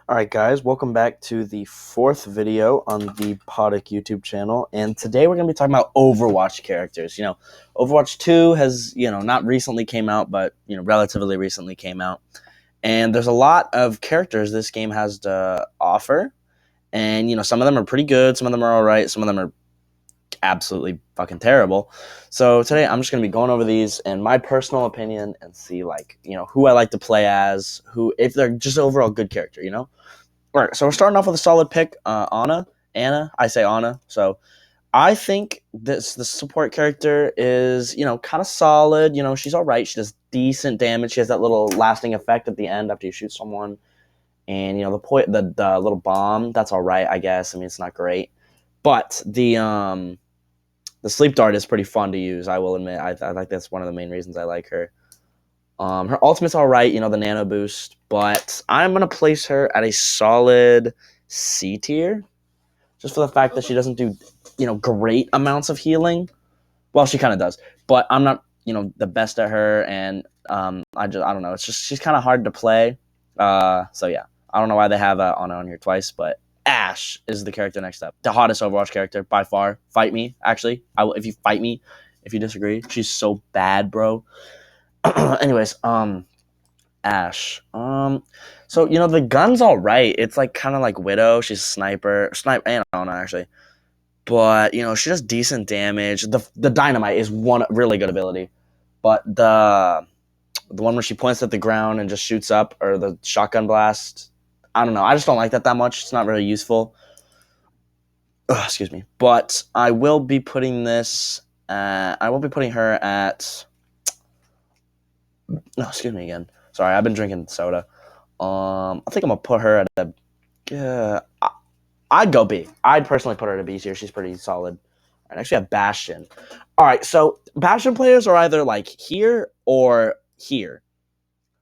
Alright guys, welcome back to the fourth video on the Podic YouTube channel, and today we're going to be talking about Overwatch characters. Overwatch 2 has, not recently came out, but, relatively recently came out. And there's a lot of characters this game has to offer, and, some of them are pretty good, some of them are alright, some of them are absolutely fucking terrible. So today I'm just going to be going over these and my personal opinion and see, who I like to play as, if they're just overall good character, All right, so we're starting off with a solid pick, Anna. I say Anna. So I think the support character is, kind of solid. She's all right. She does decent damage. She has that little lasting effect at the end after you shoot someone. And, the little bomb, that's all right, I guess. I mean, it's not great. But the sleep dart is pretty fun to use, I will admit. I like that's one of the main reasons I like her. Her ultimate's all right, the nano boost, but I'm going to place her at a solid C tier, just for the fact that she doesn't do, great amounts of healing. Well, she kind of does, but I'm not, the best at her, and I don't know. It's just she's kind of hard to play. So yeah, I don't know why they have Ana on here twice, but Ashe is the character next up, the hottest Overwatch character by far. Fight me, actually. If you fight me, if you disagree, she's so bad, bro. Anyways, Ashe. So the gun's all right. It's like kind of like Widow. She's sniper, and Ana actually. But she does decent damage. The dynamite is one really good ability, but the one where she points at the ground and just shoots up, or the shotgun blast, I don't know. I just don't like that much. It's not very useful. Ugh, excuse me. But I will be putting this. I will be putting her at. No, excuse me again. Sorry, I've been drinking soda. I think I'm gonna put her at a. I'd go B. I'd personally put her at a B tier. She's pretty solid. I actually have Bastion. All right, so Bastion players are either like here or here.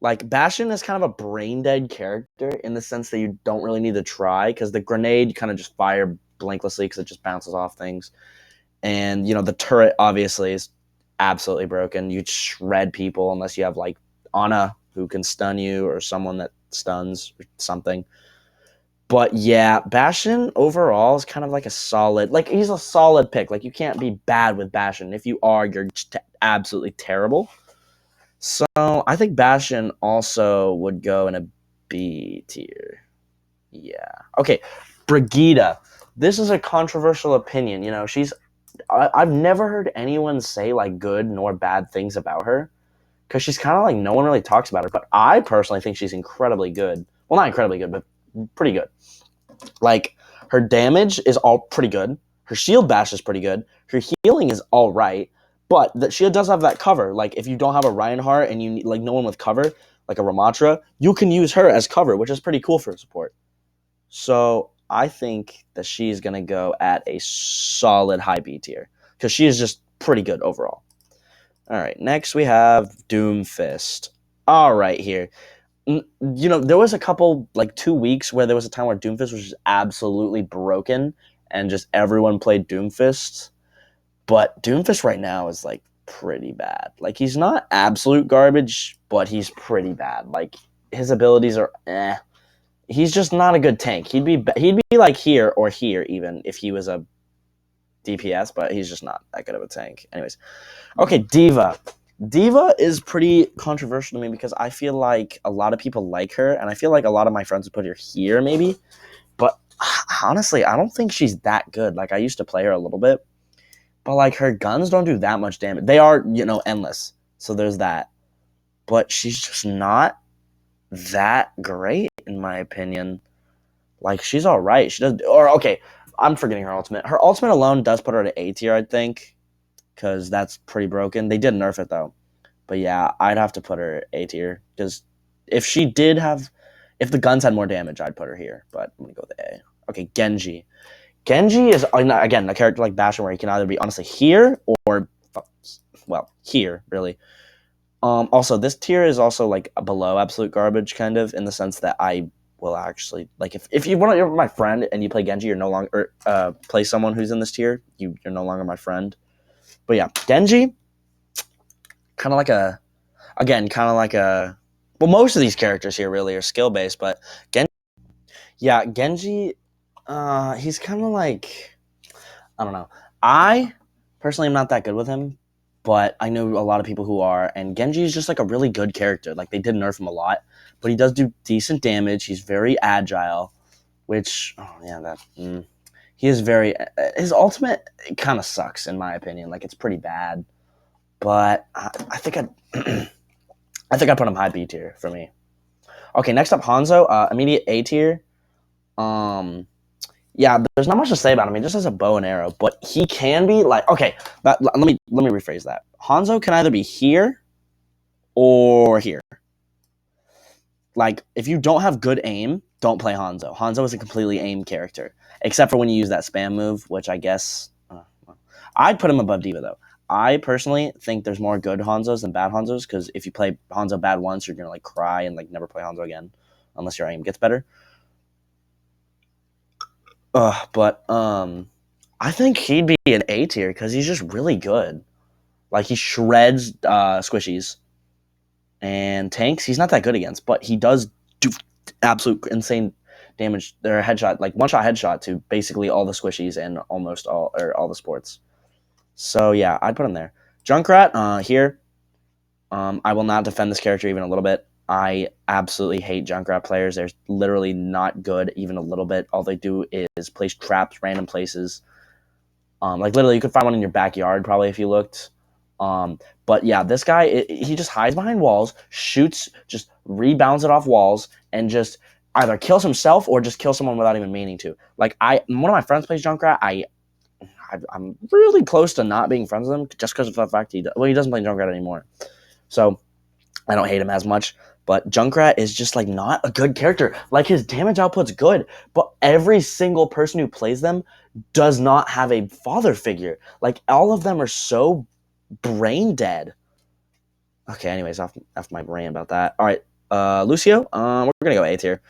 Like Bastion is kind of a brain dead character in the sense that you don't really need to try, because the grenade kind of just fire blanklessly because it just bounces off things, and the turret obviously is absolutely broken. You'd shred people unless you have like Ana who can stun you, or someone that stuns or something. But yeah, Bastion overall is kind of like a solid, he's a solid pick. Like, you can't be bad with Bastion. If you are, you're just absolutely terrible. So I think Bastion also would go in a B tier. Yeah. Okay, Brigitte. This is a controversial opinion. I've never heard anyone say like good nor bad things about her, because she's kind of like, no one really talks about her. But I personally think she's incredibly good. Well, not incredibly good, but pretty good. Like, her damage is all pretty good. Her shield bash is pretty good. Her healing is all right. But she does have that cover. Like, if you don't have a Reinhardt and you need like no one with cover, like a Ramatra, you can use her as cover, which is pretty cool for support. So I think that she's gonna go at a solid high B tier, because she is just pretty good overall. All right, next we have Doomfist. All right, here. There was a couple, like 2 weeks, where there was a time where Doomfist was just absolutely broken, and just everyone played Doomfist. But Doomfist right now is like pretty bad. Like, he's not absolute garbage, but he's pretty bad. Like, his abilities are He's just not a good tank. He'd be like here or here even if he was a DPS, but he's just not that good of a tank. Anyways, okay, D.Va. D.Va is pretty controversial to me, because I feel like a lot of people like her, and I feel like a lot of my friends would put her here maybe. But honestly, I don't think she's that good. Like, I used to play her a little bit, but like, her guns don't do that much damage. They are, endless. So there's that. But she's just not that great, in my opinion. Like, she's all right. She does, or okay, I'm forgetting her ultimate. Her ultimate alone does put her at A tier, I think, because that's pretty broken. They did nerf it though. But yeah, I'd have to put her A tier, because if the guns had more damage, I'd put her here. But I'm gonna go with A. Okay, Genji. Genji is, again, a character like Bastion, where he can either be honestly here or, well, here really. Also, this tier is also like below absolute garbage, kind of, in the sense that I will actually, like, if you're my friend and you play Genji, you're no longer, play someone who's in this tier, you're no longer my friend. But yeah, Genji, kind of like well, most of these characters here really are skill based, but Genji, Yeah, Genji, he's kind of like, I don't know. I personally am not that good with him, but I know a lot of people who are, and Genji is just like a really good character. Like they did nerf him a lot, but he does do decent damage. He's very agile, which oh yeah, he is very. His ultimate kind of sucks in my opinion. Like it's pretty bad, but I think I I think I put him high B tier for me. Okay, next up Hanzo, immediate A tier. Um, yeah, there's not much to say about him. He just has a bow and arrow, but he can be like okay. Let me rephrase that. Hanzo can either be here or here. Like if you don't have good aim, don't play Hanzo. Hanzo is a completely aim character, except for when you use that spam move, which I guess I'd put him above Diva though. I personally think there's more good Hanzos than bad Hanzos because if you play Hanzo bad once, you're gonna like cry and like never play Hanzo again unless your aim gets better. But I think he'd be an A tier because he's just really good. Like he shreds squishies and tanks. He's not that good against, but he does do absolute insane damage. They're a headshot, like one shot headshot to basically all the squishies and almost all the sports. So yeah, I'd put him there. Junkrat here. I will not defend this character even a little bit. I absolutely hate Junkrat players. They're literally not good even a little bit. All they do is place traps random places. Like literally, you could find one in your backyard probably if you looked. But yeah, this guy he just hides behind walls, shoots, just rebounds it off walls, and just either kills himself or just kills someone without even meaning to. Like one of my friends plays Junkrat. I'm really close to not being friends with him just because of the fact he doesn't play Junkrat anymore. So I don't hate him as much. But Junkrat is just like not a good character. Like his damage output's good, but every single person who plays them does not have a father figure. Like all of them are so brain dead. Okay, anyways, off my rant about that. All right, Lucio. We're gonna go A tier.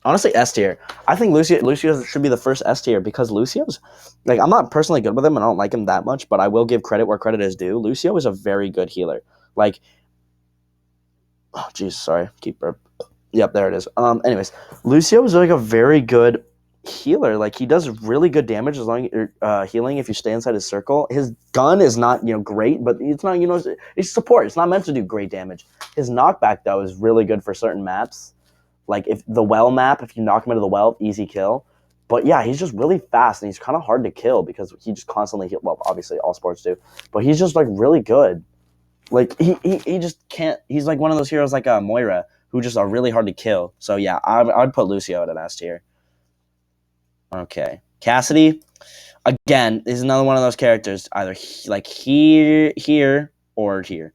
Honestly, S tier. I think Lucio should be the first S tier because Lucio's like I'm not personally good with him and I don't like him that much, but I will give credit where credit is due. Lucio is a very good healer. Like, oh jeez, sorry, keep burp. Yep, there it is. Anyways, Lucio is like a very good healer. Like he does really good damage as long as you're healing if you stay inside his circle. His gun is not great, but it's not it's support. It's not meant to do great damage. His knockback though is really good for certain maps. Like if the well map, if you knock him into the well, easy kill. But yeah, he's just really fast and he's kind of hard to kill because he just constantly heal. Well, obviously all sports do, but he's just like really good. Like he just can't. He's like one of those heroes like Moira who just are really hard to kill. So yeah, I'd put Lucio at an S tier. Okay, Cassidy again is another one of those characters either like here or here.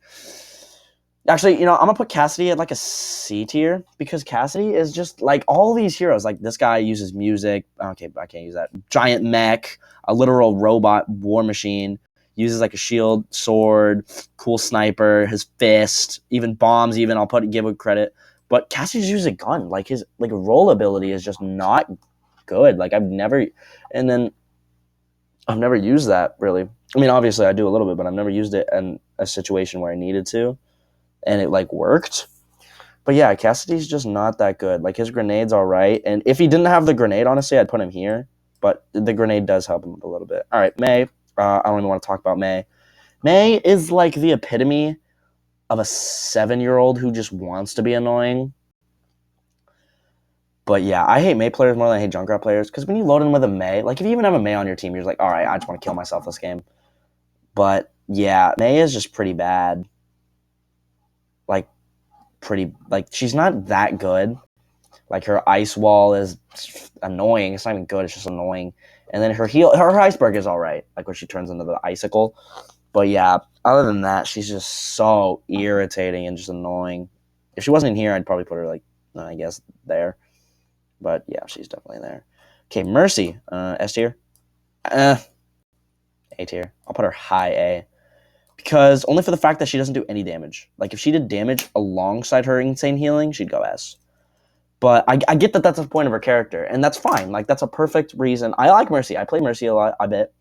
Actually, I'm gonna put Cassidy at like a C tier because Cassidy is just like all these heroes. Like this guy uses music. Okay, I can't use that. Giant mech, a literal robot war machine. Uses like a shield, sword, cool sniper, his fist, even bombs. Even I'll give him credit. But Cassidy just uses a gun. Like his roll ability is just not good. Like I've never used that really. I mean, obviously I do a little bit, but I've never used it in a situation where I needed to, and it like worked. But yeah, Cassidy's just not that good. Like his grenade's all right, and if he didn't have the grenade, honestly, I'd put him here. But the grenade does help him a little bit. All right, Mei. I don't even want to talk about Mei. Mei is like the epitome of a 7-year-old who just wants to be annoying. But yeah, I hate Mei players more than I hate Junkrat players because when you load in with a Mei, like if you even have a Mei on your team, you're just like, all right, I just want to kill myself this game. But yeah, Mei is just pretty bad. Like she's not that good. Like her ice wall is annoying. It's not even good. It's just annoying. And then her iceberg is all right. Like when she turns into the icicle. But yeah, other than that, she's just so irritating and just annoying. If she wasn't in here, I'd probably put her like I guess there. But yeah, she's definitely there. Okay, Mercy, S tier. A tier. I'll put her high A. Because only for the fact that she doesn't do any damage. Like if she did damage alongside her insane healing, she'd go S. But I get that that's the point of her character, and that's fine. Like that's a perfect reason. I like Mercy. I play Mercy a lot, I bet.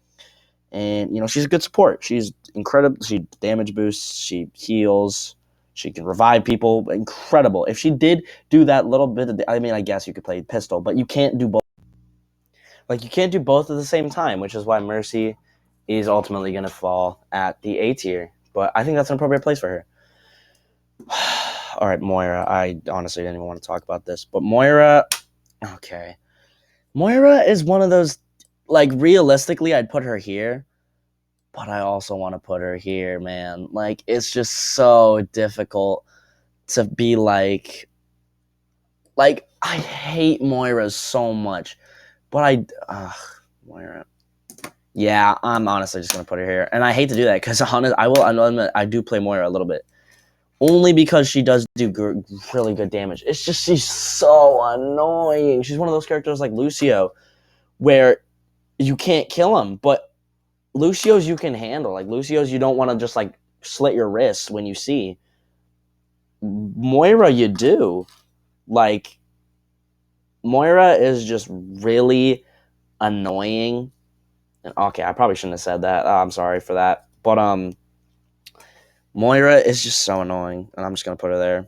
And she's a good support. She's incredible. She damage boosts. She heals. She can revive people. Incredible. If she did do that little bit of I mean, I guess you could play pistol, but you can't do both. Like, you can't do both at the same time, which is why Mercy is ultimately going to fall at the A tier. But I think that's an appropriate place for her. All right, Moira. I honestly didn't even want to talk about this, but Moira, okay. Moira is one of those, like, realistically, I'd put her here, but I also want to put her here, man. Like, it's just so difficult to be like, I hate Moira so much, but Moira. Yeah, I'm honestly just gonna put her here, and I hate to do that because I do play Moira a little bit, only because she does do really good damage. It's just she's so annoying. She's one of those characters like Lucio, where you can't kill him, but Lucio's you can handle. Like, Lucio's you don't want to just like slit your wrists when you see. Moira, you do. Like, Moira is just really annoying. And okay, I probably shouldn't have said that. I'm sorry for that. But Moira is just so annoying, and I'm just gonna put her there.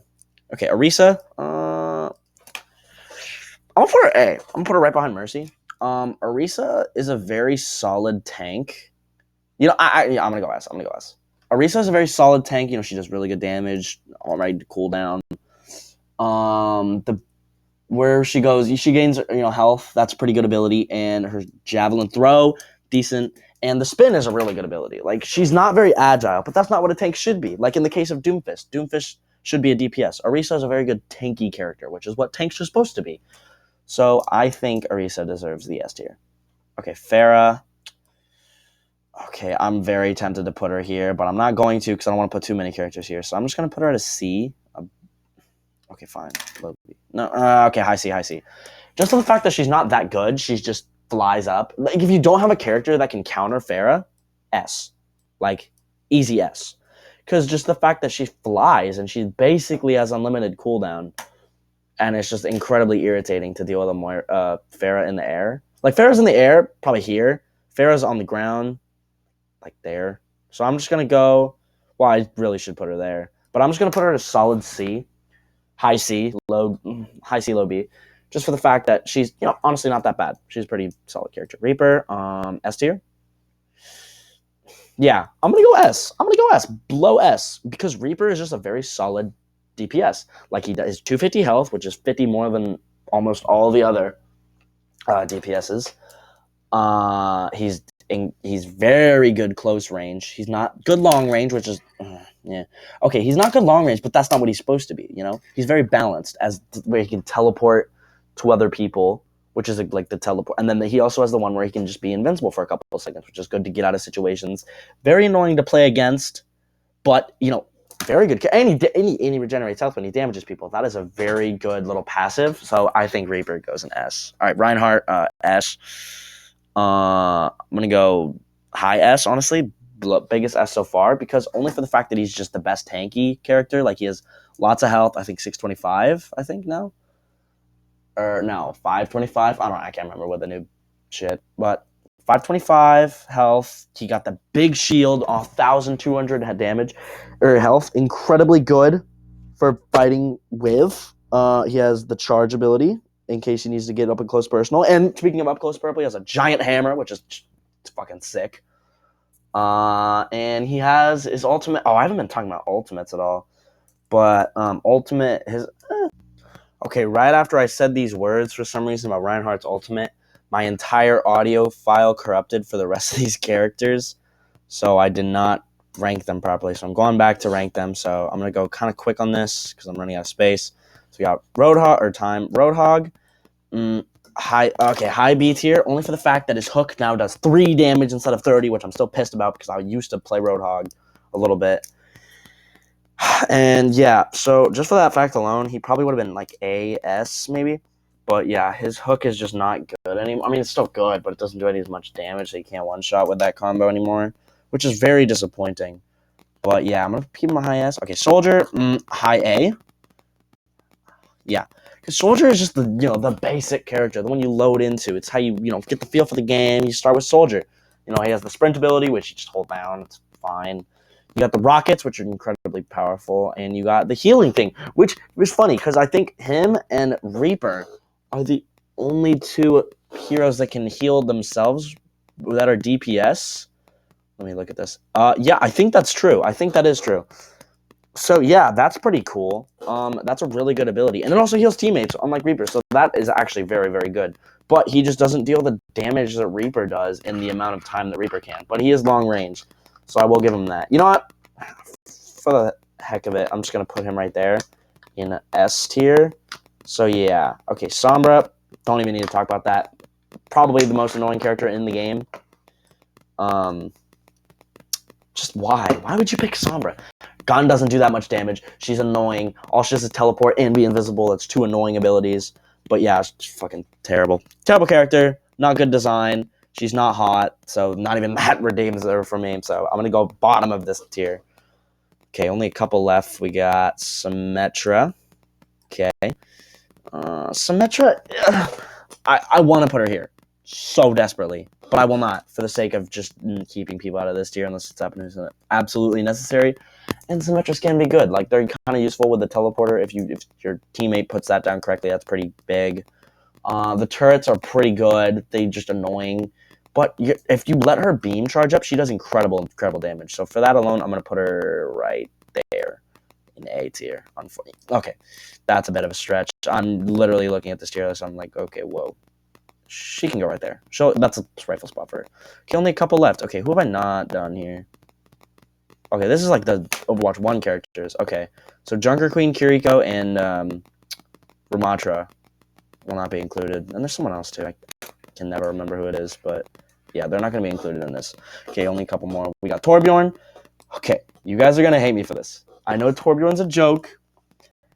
Okay, Orisa. I'm gonna put her A. I'm gonna put her right behind Mercy. Orisa is a very solid tank. You know, I'm gonna go S. Orisa is a very solid tank. You know, she does really good damage. Alright, cooldown. The where she goes, she gains health. That's a pretty good ability, and her javelin throw, decent, and the spin is a really good ability. Like, she's not very agile, but that's not what a tank should be. Like in the case of Doomfist, Doomfist should be a DPS. Orisa is a very good tanky character, which is what tanks are supposed to be. So I think Orisa deserves the S tier. Okay, Pharah. Okay, I'm very tempted to put her here, but I'm not going to because I don't want to put too many characters here. So I'm just going to put her at a C. Okay, fine. No, okay, high C. Just for the fact that she's not that good, she's just flies up. Like, if you don't have a character that can counter Pharah, S. Like, easy S. Because just the fact that she flies and she basically has unlimited cooldown, and it's just incredibly irritating to deal with Pharah in the air. Like, Pharah's in the air, probably here. Pharah's on the ground, like there. So I'm just going to go, well, I really should put her there. But I'm just going to put her at a solid C. High C, low B, just for the fact that she's, honestly not that bad. She's a pretty solid character. Reaper, S tier. Yeah, I'm gonna go S. Below S, because Reaper is just a very solid DPS. Like, he does 250 health, which is 50 more than almost all the other DPSs. He's very good close range. He's not good long range, which is yeah. Okay, he's not good long range, but that's not what he's supposed to be, He's very balanced, where he can teleport to other people, which is like the teleport. And then he also has the one where he can just be invincible for a couple of seconds, which is good to get out of situations. Very annoying to play against, but, very good. And he regenerates health when he damages people. That is a very good little passive. So I think Reaper goes in S. All right, Reinhardt, S. I'm going to go high S, honestly. Biggest S so far, because only for the fact that he's just the best tanky character. Like, he has lots of health. I think 625, I think now. Or no, 525. I can't remember what the new shit. But 525 health. He got the big shield, 1,200 damage or health. Incredibly good for fighting with. He has the charge ability in case he needs to get up and close personal. And speaking of up close personal, he has a giant hammer, which is fucking sick. And he has his ultimate. Oh, I haven't been talking about ultimates at all. But ultimate, okay, right after I said these words, for some reason, about Reinhardt's ultimate, my entire audio file corrupted for the rest of these characters. So I did not rank them properly. So I'm going back to rank them. So I'm going to go kind of quick on this because I'm running out of space. So we got Roadhog. High B tier, only for the fact that his hook now does 3 damage instead of 30, which I'm still pissed about because I used to play Roadhog a little bit. And yeah, so just for that fact alone, he probably would have been like A, S maybe. But yeah, his hook is just not good anymore. I mean, it's still good, but it doesn't do any as much damage, so you can't one-shot with that combo anymore, which is very disappointing. But yeah, I'm going to keep him a high S. Okay, Soldier, high A. Yeah, because Soldier is just the basic character, the one you load into. It's how you, get the feel for the game. You start with Soldier. He has the sprint ability, which you just hold down. It's fine. You got the rockets, which are incredibly powerful, and you got the healing thing, which was funny because I think him and Reaper are the only two heroes that can heal themselves that are DPS. Let me look at this. Yeah, I think that's true. I think that is true. So yeah, that's pretty cool. That's a really good ability, and it also heals teammates, unlike Reaper. So that is actually very, very good. But he just doesn't deal the damage that Reaper does in the amount of time that Reaper can. But he is long range, so I will give him that. You know what? For the heck of it, I'm just gonna put him right there in S tier. So yeah, okay, Sombra. Don't even need to talk about that. Probably the most annoying character in the game. Just why? Why would you pick Sombra? Gun doesn't do that much damage. She's annoying. All she does is teleport and be invisible. It's two annoying abilities. But yeah, it's just fucking terrible. Terrible character. Not good design. She's not hot. So not even that redeems her for me. So I'm going to go bottom of this tier. Okay, only a couple left. We got Symmetra. Okay. Symmetra, I want to put her here so desperately, but I will not for the sake of just keeping people out of this tier unless it's absolutely necessary. And Symmetras can be good. Like, they're kind of useful with the teleporter. If your teammate puts that down correctly, that's pretty big. The turrets are pretty good. They just annoying. But if you let her beam charge up, she does incredible damage. So for that alone, I'm going to put her right there in A tier. Okay, that's a bit of a stretch. I'm literally looking at this tier list. I'm like, okay, whoa. She can go right there. So that's a rifle spot for her. Okay, only a couple left. Okay, who have I not done here? Okay, this is like the Overwatch 1 characters. Okay, so Junker Queen, Kiriko, and Ramatra will not be included. And there's someone else too. I can never remember who it is, but yeah, they're not going to be included in this. Okay, only a couple more. We got Torbjorn. Okay, you guys are going to hate me for this. I know Torbjorn's a joke,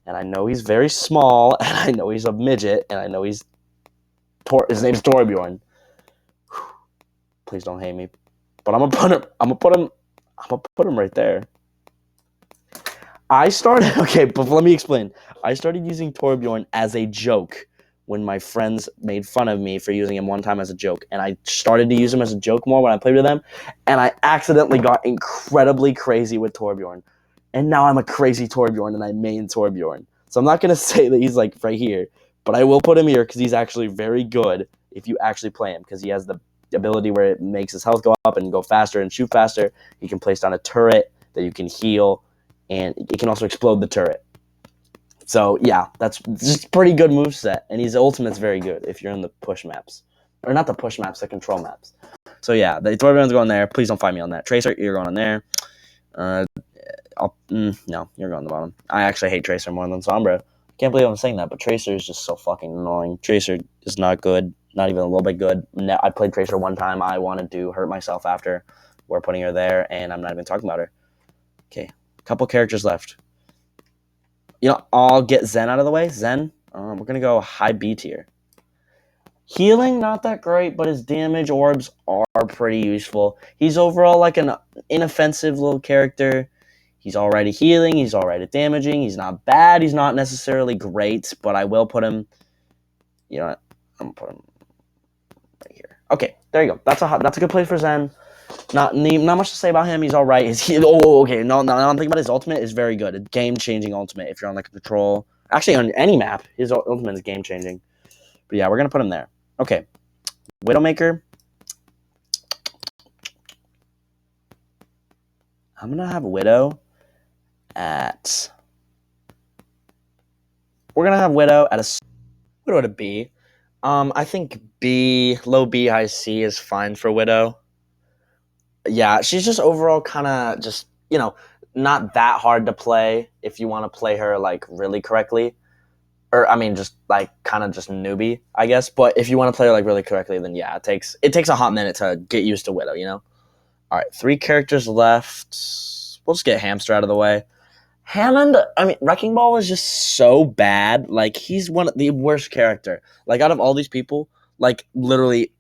and I know he's very small, and I know he's a midget, and I know his name's Torbjorn. Please don't hate me. But I'm gonna put him right there. Okay, but let me explain. I started using Torbjorn as a joke when my friends made fun of me for using him one time as a joke, and I started to use him as a joke more when I played with them, and I accidentally got incredibly crazy with Torbjorn, and now I'm a crazy Torbjorn, and I main Torbjorn. So I'm not gonna say that he's like right here, but I will put him here because he's actually very good if you actually play him, because he has the ability where it makes his health go up and go faster and shoot faster. He can place down a turret that you can heal, and it can also explode the turret. So yeah, that's just pretty good moveset, and his ultimate's very good if you're in the push maps. Or not the push maps, the control maps. So yeah, the Torbjorn's going there. Please don't find me on that. Tracer, you're going on there. No, you're going on the bottom. I actually hate Tracer more than Sombra. Can't believe I'm saying that, but Tracer is just so fucking annoying. Tracer is not good, not even a little bit good. I played Tracer one time. I wanted to hurt myself after we're putting her there, and I'm not even talking about her. Okay, couple characters left. You know, I'll get Zen out of the way. Zen, we're going to go high B tier. Healing, not that great, but his damage orbs are pretty useful. He's overall like an inoffensive little character. He's already healing. He's already damaging. He's not bad. He's not necessarily great, but I will put him, you know what? I'm going to put him right here. Okay, there you go. That's a good place for Zen. Not much to say about him. He's all right. Okay. No, I'm thinking about his ultimate is very good. A game-changing ultimate if you're on like a patrol. Actually, on any map, his ultimate is game-changing. But yeah, we're going to put him there. Okay. Widowmaker. I'm going to have Widow at... We're going to have Widow at a B. I think B, low B, high C is fine for Widow. Yeah, she's just overall kind of just, you know, not that hard to play if you want to play her, like, really correctly. Or, I mean, just, like, kind of just newbie, I guess. But if you want to play her, like, really correctly, then, yeah, it takes a hot minute to get used to Widow, you know? All right, 3 characters left. We'll just get Hamster out of the way. Hammond, I mean, Wrecking Ball is just so bad. Like, he's one of the worst character. Like, out of all these people, like, literally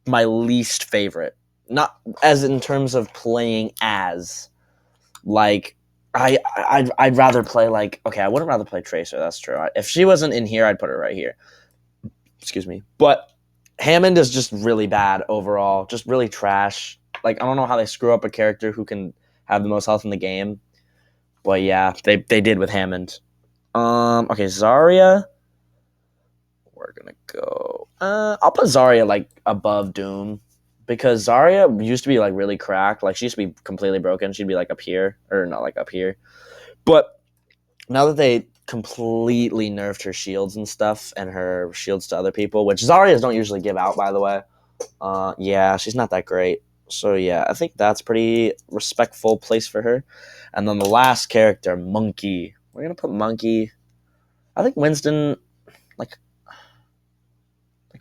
my least favorite. Not as in terms of playing as, like, I'd rather play, like, okay, I wouldn't rather play Tracer, that's true. If she wasn't in here, I'd put her right here. Excuse me. But Hammond is just really bad overall, just really trash. Like, I don't know how they screw up a character who can have the most health in the game. But yeah, they did with Hammond. Okay, Zarya. We're gonna go. I'll put Zarya like above Doom because Zarya used to be like really cracked. Like she used to be completely broken. She'd be like up here or not like up here. But now that they completely nerfed her shields and stuff and her shields to other people, which Zarya's don't usually give out, by the way. Yeah, she's not that great. So yeah, I think that's pretty respectful place for her. And then the last character, Monkey. We're gonna put Monkey. I think Winston, like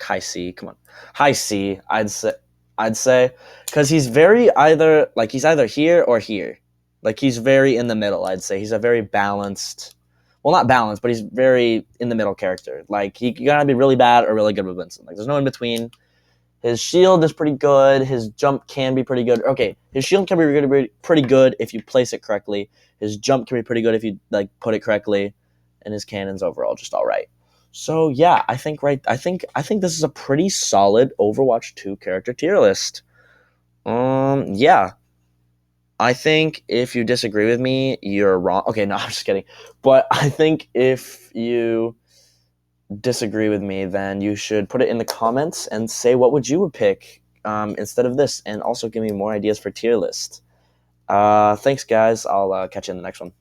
high C. Come on, high C. I'd say because he's either here or here. Like he's very in the middle. I'd say he's a very balanced. Well, not balanced, but he's very in the middle character. Like you gotta be really bad or really good with Winston. Like there's no in between. His shield is pretty good. His jump can be pretty good. Okay, his shield can be pretty good if you place it correctly. His jump can be pretty good if you like put it correctly, and his cannon's overall just all right. So yeah, I think this is a pretty solid Overwatch 2 character tier list. Yeah. I think if you disagree with me, you're wrong. Okay, no, I'm just kidding. But I think if you disagree with me, then you should put it in the comments and say what would you pick instead of this, and also give me more ideas for tier list. Thanks, guys. I'll catch you in the next one.